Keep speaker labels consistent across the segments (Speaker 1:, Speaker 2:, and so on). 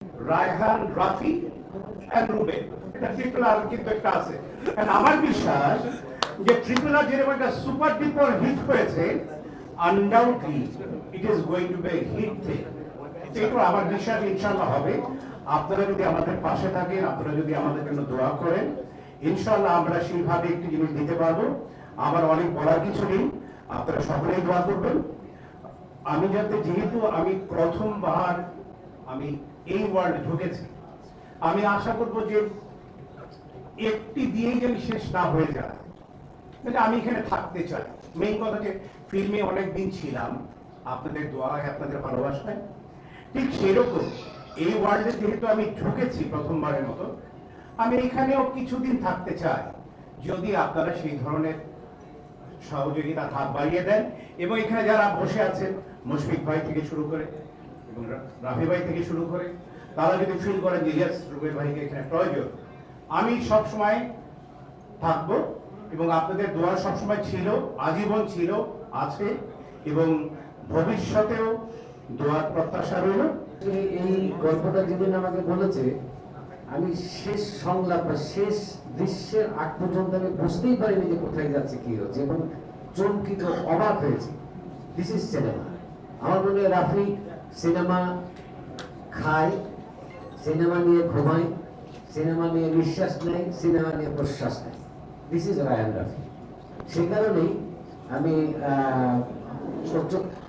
Speaker 1: Raihan, Rafi and Rubel, এটা triple আর কিন্তু একটা আছে। আমার বিশ্বাস যে ট্রিপল আর যেরকম একটা সুপার ডুপার হিট হয়েছে, undoubtedly it is going to be hit thing. এটা আমার বিশ্বাস ইনশাআল্লাহ হবে। আপনারা যদি আমাদের পাশে থাকেন, আপনারা যদি আমাদের জন্য দোয়া করেন, ইনশাআল্লাহ আমরা সেইভাবে একটি জিনিস দিতে পারবো। আমার অনেক বলার কিছু নেই, আপনারা সকলেই দোয়া করবেন। আমি যাতে, যেহেতু আমি প্রথমবার আমি এই ওয়ার্ল্ডে ঢুকেছি, আমি আশা করব যে একটি দিয়েই যেন শেষ না হয়ে যায়। আমি এখানে থাকতে চাই। মেইন কথা যে ফিল্মে অনেক দিন ছিলাম আপনাদের দোয়ায়, আপনাদের ভালোবাসায়। ঠিক সেরকম এই ওয়ার্ল্ডে যেহেতু আমি ঢুকেছি প্রথমবারের মতো, আমি এখানেও কিছুদিন থাকতে চাই, যদি আপনারা সেই ধরনের সহযোগিতার হাত বাড়িয়ে দেন। এবং এখানে যারা বসে আছেন, মুশফিক ভাই থেকে শুরু করে এবং রাফি ভাই থেকে শুরু করে, তারা যদি ফিল করেন যে ইয়েস রুবেল ভাইকে এখানে প্রয়োজন, আমি সব সময় থাকবো। এবং আপনাদের দোয়া সবসময় ছিল, আজীবন ছিল, আছে এবং ভবিষ্যতেও দোয়ার প্রত্যাশা রইল।
Speaker 2: এই গল্পটা যেদিন আমাকে বলেছে, আমি শেষ সংলাপ বা শেষ দৃশ্যের আগ পর্যন্ত আমি বুঝতেই পারিনি যে কোথায় যাচ্ছে, কি হচ্ছে, এবং চমকিত, অবাক হয়েছি। This is cinema. আমার মনে হয় রাফি সিনেমা খায়, সিনেমা নিয়ে ঘুমায়, সিনেমা নিয়ে নিঃশ্বাস নেয়, সিনেমা নিয়ে প্রশ্বাস নেয়। This is Raihan Rafi. সে কারণেই আমি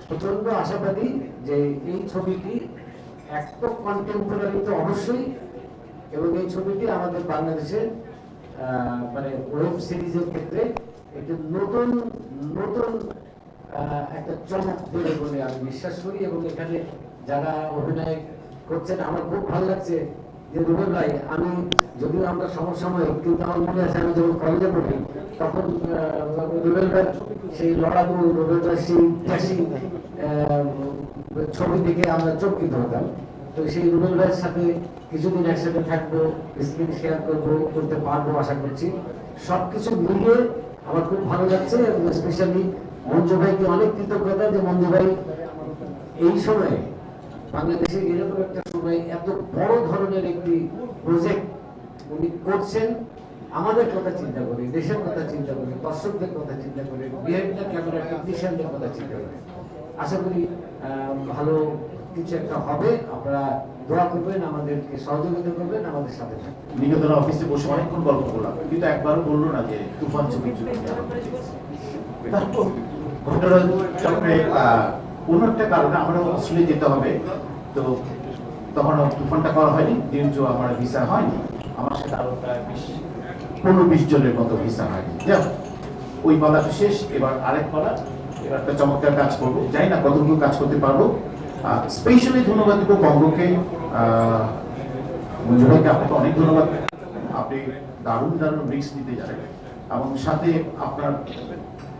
Speaker 2: প্রচন্ড আশাবাদী যে এই ছবিটি এত কন্টেম্পোরারি তো অবশ্যই, এবং এই ছবিটি আমাদের বাংলাদেশের মানে ওয়েব সিরিজের ক্ষেত্রে একটি নতুন নতুন একটা চমক দেবে বলে আমি বিশ্বাস করি। এবং এখানে যারা অভিনয় করছেন, আমার খুব ভালো লাগছে যে রুবেল ভাই, আমি যদিও আমরা সমসাময়িক, কিন্তু আমার মনে আছে আমি যখন কলেজে পড়ি তখন রুবেল ভাই সেই লড়াকু, রুবেল ভাই সেই ফ্যাশি ছবি দেখে আমরা চমকিত হতাম। তো সেই রুবেল ভাইয়ের সাথে কিছুদিন একসাথে থাকবো, স্ক্রিন শেয়ার করতে পারবো আশা করছি। সবকিছু মিলিয়ে আমার খুব ভালো লাগছে। এবং স্পেশালি মঞ্জু ভাইকে অনেক কৃতজ্ঞতা যে মঞ্জু ভাই এই সময়ে বাংলাদেশে এরকম একটা সময় এত বড় ধরনের একটি প্রজেক্ট উনি করছেন। আমাদের কথা চিন্তা করি, দেশের কথা চিন্তা করি, দর্শকদের কথা চিন্তা করি, বিহাইন্ড দ্য ক্যামেরা টেকনিশিয়ানদের কথা চিন্তা করি। আশা করি ভালো কিছু একটা হবে। আপনারা দোয়া করবেন, আমাদেরকে সহযোগিতা করবেন, আমাদের সাথে থাকবেন।
Speaker 3: নিকেতন অফিসে বসে অনেকক্ষণ গল্প করলাম, কিন্তু একবারও বললো না যে তুফান ছবির জন্য কোনো একটা কারণে আমরা অস্ট্রেলিয়া যেতে হবে। তো তখন তুফানটা করা হয়নি, যেহেতু আমার ভিসা হয়নি। আমার সাথে আরো প্রায় 15-20 জনের মতো ভিসা হয়নি। যাও, ওই পালা তো শেষ, এবার আরেক পালা। এবার একটা চমৎকার কাজ করবো, জানি না কতটুকু কাজ করতে পারবো। স্পেশালি ধন্যবাদ দেবো বঙ্গকে, মঞ্জু ভাইকে আপনাকে অনেক ধন্যবাদ। আপনি দারুণ দারুণ রিস্ক নিতে জানেন, এবং সাথে আপনার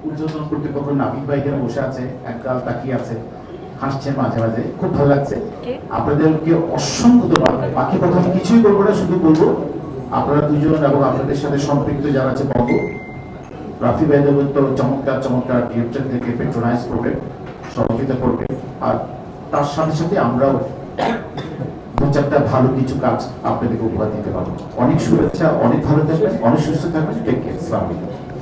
Speaker 3: উদ্বোধন কর্তৃপক্ষ নাবিক ভাই এখানে বসে আছে, একগাল তাকিয়ে আছে, হাসছেন মাঝে মাঝে, খুব ভালো লাগছে। আপনাদেরকে অসংখ্য ধন্যবাদ। বাকি কথা আমি কিছুই বলবো না, শুধু বলবো আপনারা দুজন এবং আপনাদের সাথে সম্পৃক্ত যারা আছে বঙ্গ, রাফি ভাই তো চমৎকার চমৎকার ডিরেক্টর থেকে পেট্রোনাইজ করবে, সহযোগিতা করবে। আর তার সাথে সাথে আমরাও দু চারটা ভালো কিছু কাজ আপনাদেরকে উপহার দিতে পারবো। অনেক শুভেচ্ছা, অনেক ভালো থাকবেন, অনেক সুস্থ থাকবেন। Take care.